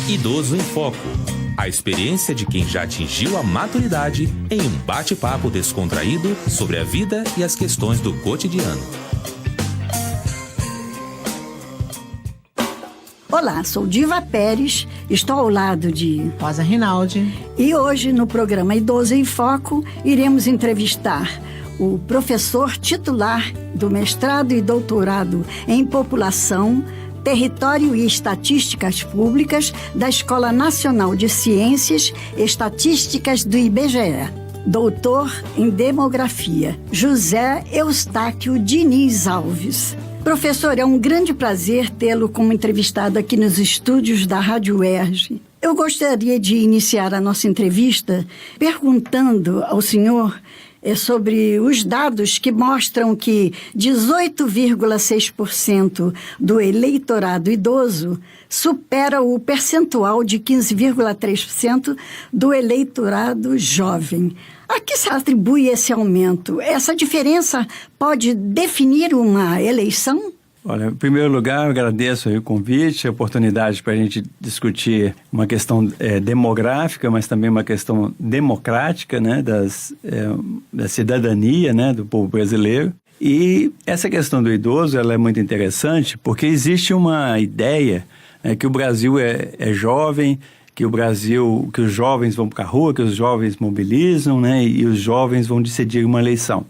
Idoso em Foco. A experiência de quem já atingiu a maturidade em um bate-papo descontraído sobre a vida e as questões do cotidiano. Olá, sou Diva Pérez, estou ao lado de Rosa Rinaldi. E hoje, no programa Idoso em Foco, iremos entrevistar o professor titular do mestrado e doutorado em População, Território e Estatísticas Públicas da Escola Nacional de Ciências e Estatísticas do IBGE, doutor em Demografia, José Eustáquio Diniz Alves. Professor, é um grande prazer tê-lo como entrevistado aqui nos estúdios da Rádio UERJ. Eu gostaria de iniciar a nossa entrevista perguntando ao senhor sobre os dados que mostram que 18,6% do eleitorado idoso supera o percentual de 15,3% do eleitorado jovem. A que se atribui esse aumento? Essa diferença pode definir uma eleição? Olha, em primeiro lugar, eu agradeço aí o convite, a oportunidade para a gente discutir uma questão demográfica, mas também uma questão democrática, né, da cidadania, né, do povo brasileiro. E essa questão do idoso, ela é muito interessante porque existe uma ideia, né, que o Brasil é jovem, que os jovens vão para a rua, que os jovens mobilizam, né, e os jovens vão decidir uma eleição.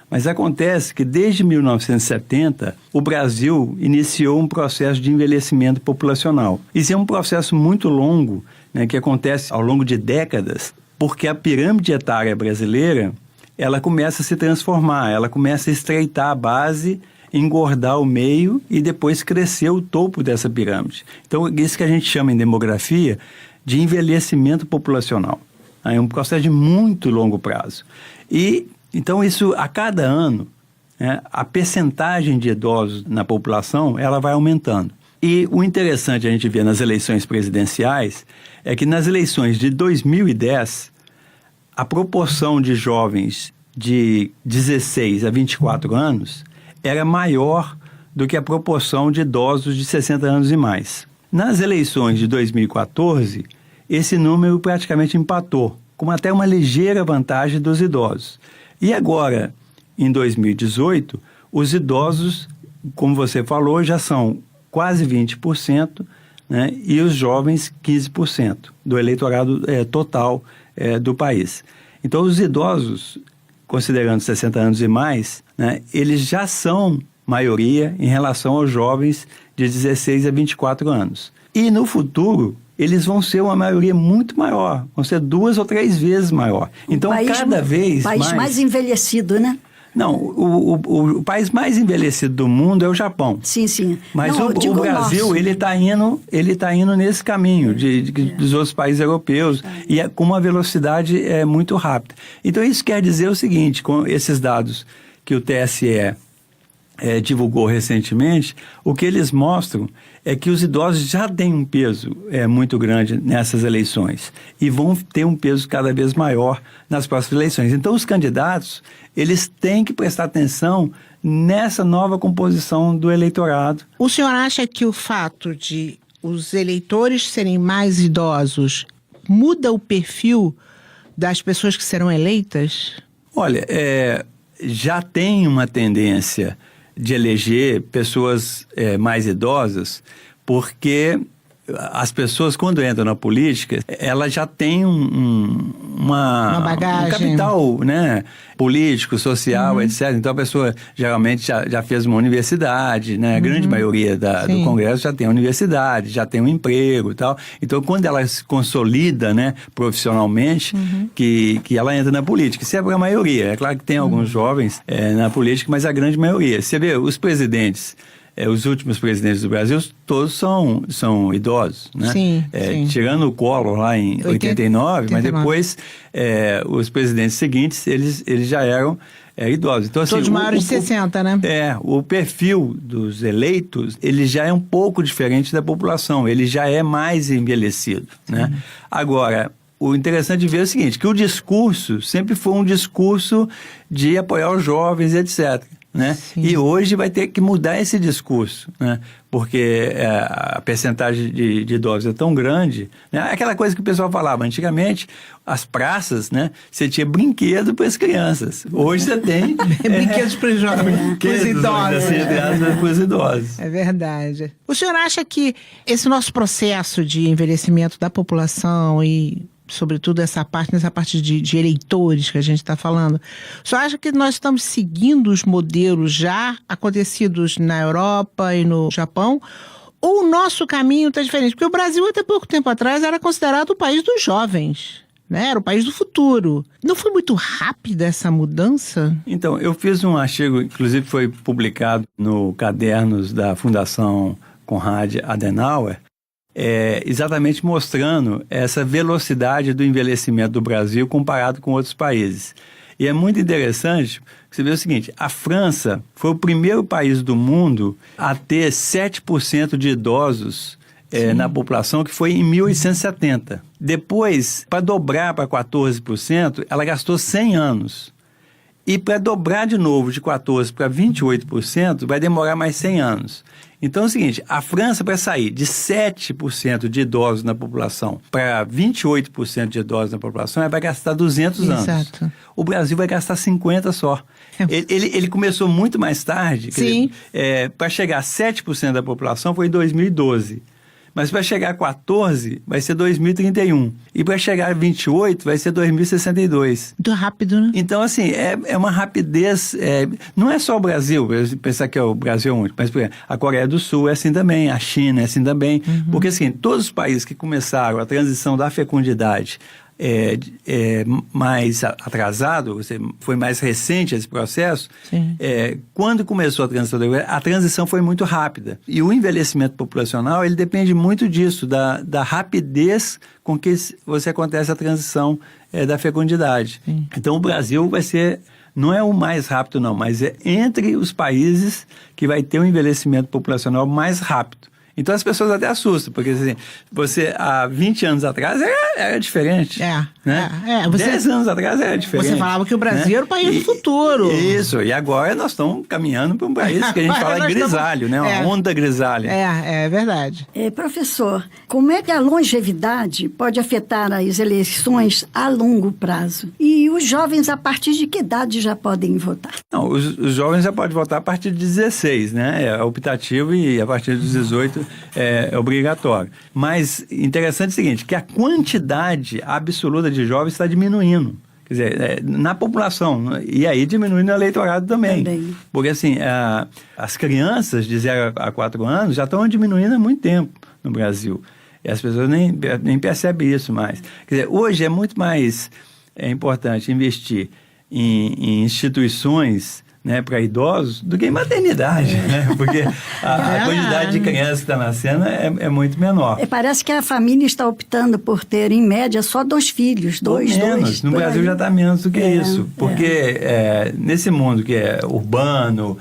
Mas acontece que desde 1970 o Brasil iniciou um processo de envelhecimento populacional. Isso é um processo muito longo, né, que acontece ao longo de décadas, porque a pirâmide etária brasileira ela começa a se transformar, ela começa a estreitar a base, engordar o meio e depois crescer o topo dessa pirâmide. Então, isso que a gente chama em demografia de envelhecimento populacional. É um processo de muito longo prazo. Então, isso, a cada ano, né, a percentagem de idosos na população, ela vai aumentando. E o interessante a gente ver nas eleições presidenciais é que nas eleições de 2010, a proporção de jovens de 16 a 24 anos era maior do que a proporção de idosos de 60 anos e mais. Nas eleições de 2014, esse número praticamente empatou, com até uma ligeira vantagem dos idosos. E agora, em 2018, os idosos, como você falou, já são quase 20%, né, e os jovens 15% do eleitorado total do país. Então, os idosos, considerando 60 anos e mais, né, eles já são maioria em relação aos jovens de 16 a 24 anos. E no futuro, eles vão ser uma maioria muito maior, vão ser 2 ou 3 vezes maior. Então, cada vez mais... O país mais envelhecido, né? Não, o país mais envelhecido do mundo é o Japão. Sim, sim. Mas não, o Brasil, ele está indo nesse caminho dos outros países europeus, e com uma velocidade muito rápida. Então, isso quer dizer o seguinte, com esses dados que o TSE divulgou recentemente, o que eles mostram é que os idosos já têm um peso muito grande nessas eleições e vão ter um peso cada vez maior nas próximas eleições. Então, os candidatos, eles têm que prestar atenção nessa nova composição do eleitorado. O senhor acha que o fato de os eleitores serem mais idosos muda o perfil das pessoas que serão eleitas? Olha, já tem uma tendência de eleger pessoas mais idosas, porque as pessoas, quando entram na política, elas já têm uma bagagem, um capital, né, político, social, etc. Então, a pessoa geralmente já fez uma universidade, né? A grande maioria do Congresso já tem universidade, já tem um emprego e tal. Então, quando ela se consolida, né, profissionalmente, que ela entra na política. Isso é a maioria. É claro que tem alguns jovens na política, mas a grande maioria. Você vê, os presidentes... os últimos presidentes do Brasil, todos são idosos, né? Sim. Tirando o Collor lá em 89, mas depois os presidentes seguintes, eles já eram idosos. Então, assim, todos maiores de 60, né? O perfil dos eleitos, ele já é um pouco diferente da população, ele já é mais envelhecido, né? Agora, o interessante de ver é o seguinte, que o discurso sempre foi um discurso de apoiar os jovens, etc., né? Sim. E hoje vai ter que mudar esse discurso, né? Porque a percentagem de idosos é tão grande, né? Aquela coisa que o pessoal falava, antigamente, as praças, né? Você tinha brinquedo para as crianças. Hoje você tem... Brinquedos para os jovens, para os idosos. Para os idosos. É verdade. O senhor acha que esse nosso processo de envelhecimento da população e, sobretudo, nessa parte de eleitores que a gente está falando, o senhor acha que nós estamos seguindo os modelos já acontecidos na Europa e no Japão? Ou o nosso caminho está diferente? Porque o Brasil, até pouco tempo atrás, era considerado o país dos jovens, né? Era o país do futuro. Não foi muito rápida essa mudança? Então, eu fiz um artigo, inclusive foi publicado no Cadernos da Fundação Konrad Adenauer, exatamente mostrando essa velocidade do envelhecimento do Brasil comparado com outros países. E é muito interessante, você vê o seguinte, a França foi o primeiro país do mundo a ter 7% de idosos na população, que foi em 1870. Depois, para dobrar para 14%, ela gastou 100 anos. E para dobrar de novo de 14% para 28%, vai demorar mais 100 anos. Então é o seguinte, a França, para sair de 7% de idosos na população para 28% de idosos na população, ela vai gastar 200 anos. Exato. O Brasil vai gastar 50 só. Ele começou muito mais tarde. Sim. Para chegar a 7% da população foi em 2012. Mas para chegar a 14, vai ser 2031. E para chegar a 28, vai ser 2062. Muito rápido, né? Então, assim, é uma rapidez... não é só o Brasil, pensar que é o Brasil único, mas, por exemplo, a Coreia do Sul é assim também, a China é assim também. Porque, assim, todos os países que começaram a transição da fecundidade mais atrasado, foi mais recente esse processo, quando começou a transição foi muito rápida. E o envelhecimento populacional, ele depende muito disso, da rapidez com que você acontece a transição da fecundidade. Sim. Então o Brasil vai ser, não é o mais rápido não, mas é entre os países que vai ter um envelhecimento populacional mais rápido. Então as pessoas até assustam, porque assim, você há 20 anos atrás era diferente. Né? 10 anos atrás era diferente. Você falava que o Brasil era o país do futuro. Isso, e agora nós estamos caminhando para um país que a gente fala grisalho, né? Uma onda grisalha. É verdade. Professor, como é que a longevidade pode afetar as eleições a longo prazo? E os jovens, a partir de que idade já podem votar? Não, os jovens já podem votar a partir de 16, né? É optativo e a partir dos 18 é obrigatório. Mas interessante é o seguinte, que a quantidade absoluta de jovens está diminuindo. Quer dizer, na população, e aí diminuindo o eleitorado também. Porque assim, as crianças de 0 a 4 anos já estão diminuindo há muito tempo no Brasil. E as pessoas nem percebem isso mais. Quer dizer, hoje é muito mais importante investir em instituições, né, para idosos, do que em maternidade, né? Porque a quantidade de crianças que está nascendo é muito menor. Parece que a família está optando por ter, em média, só 2 filhos, dois. No Brasil já está menos do que isso, porque nesse mundo que é urbano,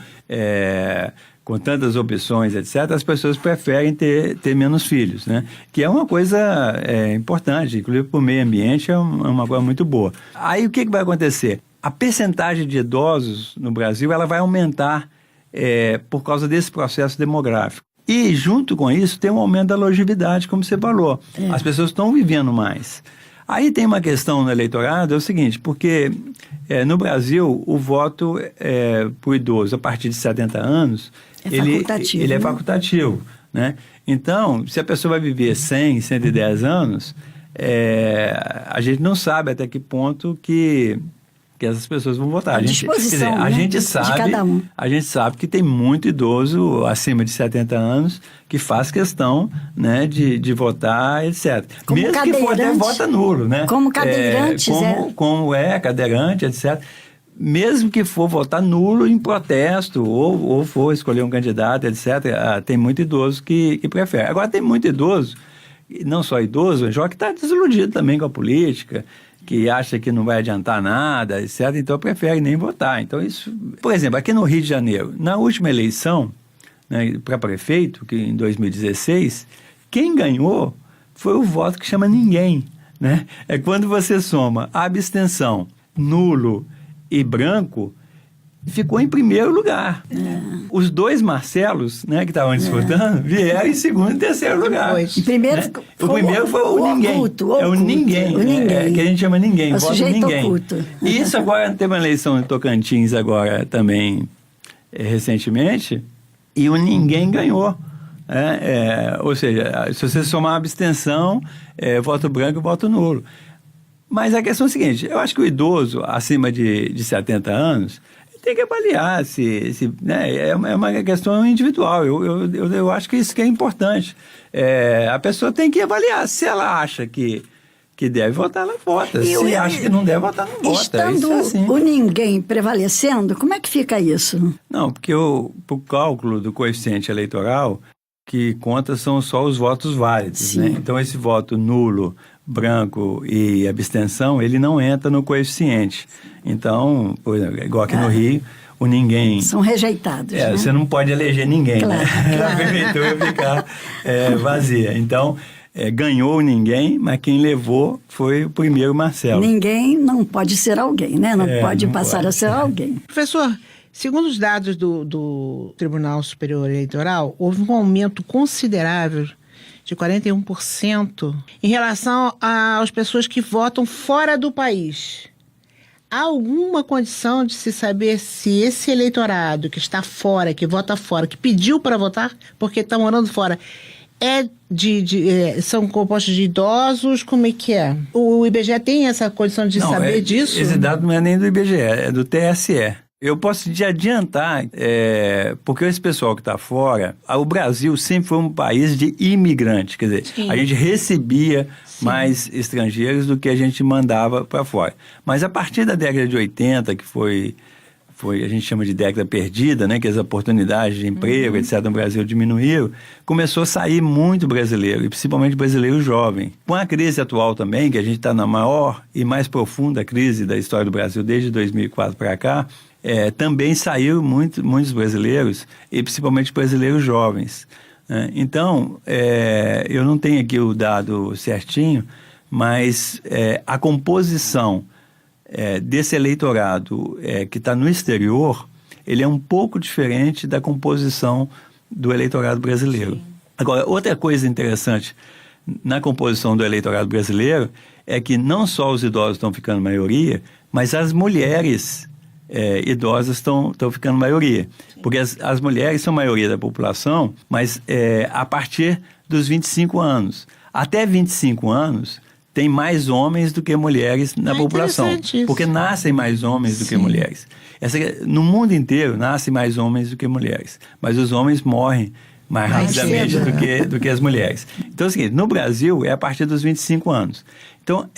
com tantas opções, etc., as pessoas preferem ter menos filhos, né? Que é uma coisa importante, inclusive para o meio ambiente é uma coisa muito boa. Aí o que vai acontecer? A percentagem de idosos no Brasil ela vai aumentar por causa desse processo demográfico. E, junto com isso, tem um aumento da longevidade, como você falou. As pessoas estão vivendo mais. Aí tem uma questão no eleitorado, é o seguinte, porque no Brasil o voto para o idoso a partir de 70 anos, ele é facultativo, né? Então, se a pessoa vai viver 100, 110 anos, a gente não sabe até que ponto que essas pessoas vão votar. A gente sabe que tem muito idoso acima de 70 anos que faz questão, né, de votar, etc. Como mesmo que for até vota nulo, né? Como cadeirantes, como cadeirante, etc. Mesmo que for votar nulo em protesto ou for escolher um candidato, etc. Tem muito idoso que prefere. Agora tem muito idoso, não só idoso, que está desiludido também com a política, que acha que não vai adiantar nada, etc., então prefere nem votar. Então isso, por exemplo, aqui no Rio de Janeiro, na última eleição, né, para prefeito, que em 2016, quem ganhou foi o voto que chama ninguém, né? É quando você soma abstenção, nulo e branco, ficou em primeiro lugar. Os dois Marcelos, né, que estavam disputando, vieram em segundo e terceiro lugar. Em primeiro, né? O primeiro foi o ninguém. É o ninguém. Que a gente chama ninguém. É o sujeito ninguém. oculto. E isso agora, teve uma eleição em Tocantins agora também, recentemente, e o ninguém ganhou. Ou seja, se você somar a abstenção, voto branco e voto nulo. Mas a questão é a seguinte, eu acho que o idoso acima de 70 anos tem que avaliar se né, é uma questão individual. Eu acho que isso que é importante. A pessoa tem que avaliar. Se ela acha que deve votar, ela vota. Se acha que não deve votar, não vota. Estando isso é assim. o ninguém prevalecendo, como é que fica isso? Não, porque pro cálculo do coeficiente eleitoral, que conta são só os votos válidos, né? Então, esse voto nulo, branco e abstenção, ele não entra no coeficiente. Então, por exemplo, igual aqui no Rio, o ninguém... São rejeitados, né? Você não pode eleger ninguém, claro, né? Claro. A prefeitura ia ficar vazia. Então, ganhou ninguém, mas quem levou foi o primeiro Marcelo. Ninguém não pode ser alguém, né? Não pode passar a ser alguém. Professor, segundo os dados do Tribunal Superior Eleitoral, houve um aumento considerável de 41% em relação às pessoas que votam fora do país. Há alguma condição de se saber se esse eleitorado que está fora, que vota fora, que pediu para votar porque está morando fora, são compostos de idosos? Como é que é? O IBGE tem essa condição de saber disso? Esse dado não é nem do IBGE, é do TSE. Eu posso te adiantar, porque esse pessoal que está fora, o Brasil sempre foi um país de imigrante, quer dizer, a gente recebia mais estrangeiros do que a gente mandava para fora. Mas a partir da década de 80, que foi a gente chama de década perdida, né, que as oportunidades de emprego, etc., no Brasil diminuíram, começou a sair muito brasileiro, e principalmente brasileiro jovem. Com a crise atual também, que a gente está na maior e mais profunda crise da história do Brasil desde 2004 para cá, também saiu muitos brasileiros, e principalmente brasileiros jovens. Então, eu não tenho aqui o dado certinho, mas a composição desse eleitorado que está no exterior, ele é um pouco diferente da composição do eleitorado brasileiro. Sim. Agora, outra coisa interessante na composição do eleitorado brasileiro é que não só os idosos estão ficando maioria, mas as mulheres idosas estão ficando maioria. Sim. Porque as mulheres são maioria da população, mas a partir dos 25 anos. Até 25 anos, tem mais homens do que mulheres na população. Isso. Porque nascem mais homens do que mulheres. No mundo inteiro, nascem mais homens do que mulheres. Mas os homens morrem mais rapidamente do que as mulheres. Então é o seguinte, no Brasil é a partir dos 25 anos. Então,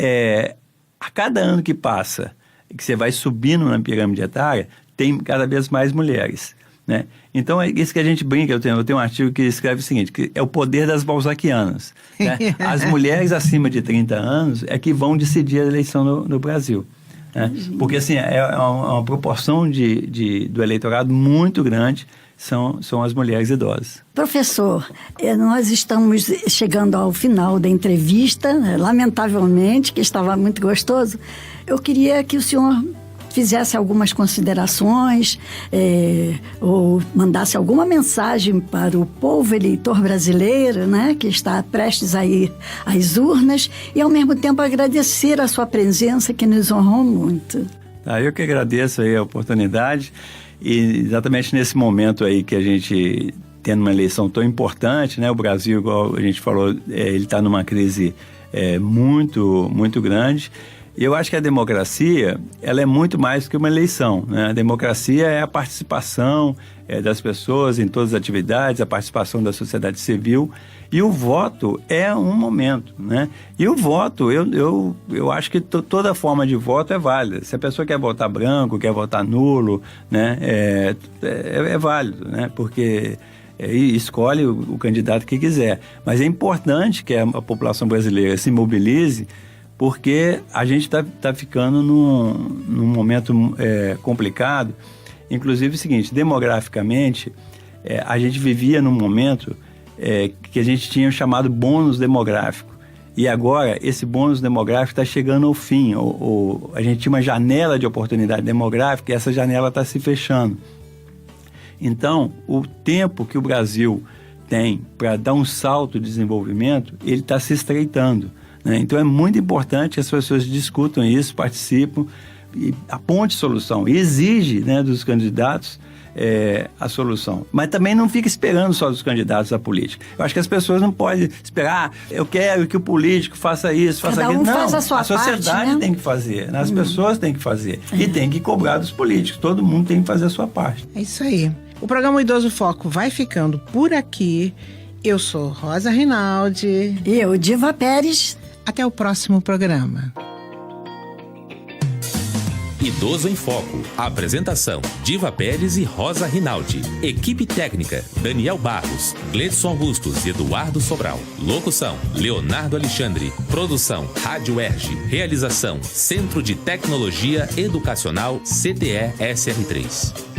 a cada ano que passa, que você vai subindo na pirâmide etária, tem cada vez mais mulheres, né? Então, é isso que a gente brinca. Eu tenho um artigo que escreve o seguinte, que é o poder das balzaquianas, né? As mulheres acima de 30 anos é que vão decidir a eleição no Brasil, né? Porque, assim, é uma proporção do eleitorado muito grande, são as mulheres idosas. Professor, nós estamos chegando ao final da entrevista, né? Lamentavelmente, que estava muito gostoso. Eu queria que o senhor fizesse algumas considerações ou mandasse alguma mensagem para o povo eleitor brasileiro, né, que está prestes a ir às urnas, e ao mesmo tempo agradecer a sua presença, que nos honrou muito. Eu que agradeço aí a oportunidade, e exatamente nesse momento aí que a gente tendo uma eleição tão importante, né, o Brasil, igual a gente falou, ele está numa crise muito, muito grande. E eu acho que a democracia, ela é muito mais do que uma eleição, né? A democracia é a participação das pessoas em todas as atividades, a participação da sociedade civil, e o voto é um momento, né? E o voto, eu acho que toda forma de voto é válida. Se a pessoa quer votar branco, quer votar nulo, né? É válido, né? Porque escolhe o candidato que quiser. Mas é importante que a população brasileira se mobilize, porque a gente está ficando num momento complicado. Inclusive o seguinte, demograficamente, a gente vivia num momento que a gente tinha o chamado bônus demográfico. E agora, esse bônus demográfico está chegando ao fim. A gente tinha uma janela de oportunidade demográfica e essa janela está se fechando. Então, o tempo que o Brasil tem para dar um salto de desenvolvimento, ele está se estreitando, né? Então, é muito importante que as pessoas discutam isso, participem e aponte solução. E exige, né, dos candidatos a solução. Mas também não fica esperando só dos candidatos à política. Eu acho que as pessoas não podem esperar, eu quero que o político faça isso, faça aquilo. Não, faz a sua sociedade parte, né? tem que fazer, as pessoas têm que fazer. E tem que cobrar dos políticos. Todo mundo tem que fazer a sua parte. É isso aí. O programa Idoso Foco vai ficando por aqui. Eu sou Rosa Rinaldi. E eu, Diva Pérez. Até o próximo programa. Idoso em Foco. Apresentação: Diva Pérez e Rosa Rinaldi. Equipe técnica: Daniel Barros, Gledson Augustos e Eduardo Sobral. Locução: Leonardo Alexandre. Produção: Rádio Erge. Realização: Centro de Tecnologia Educacional CTE SR3.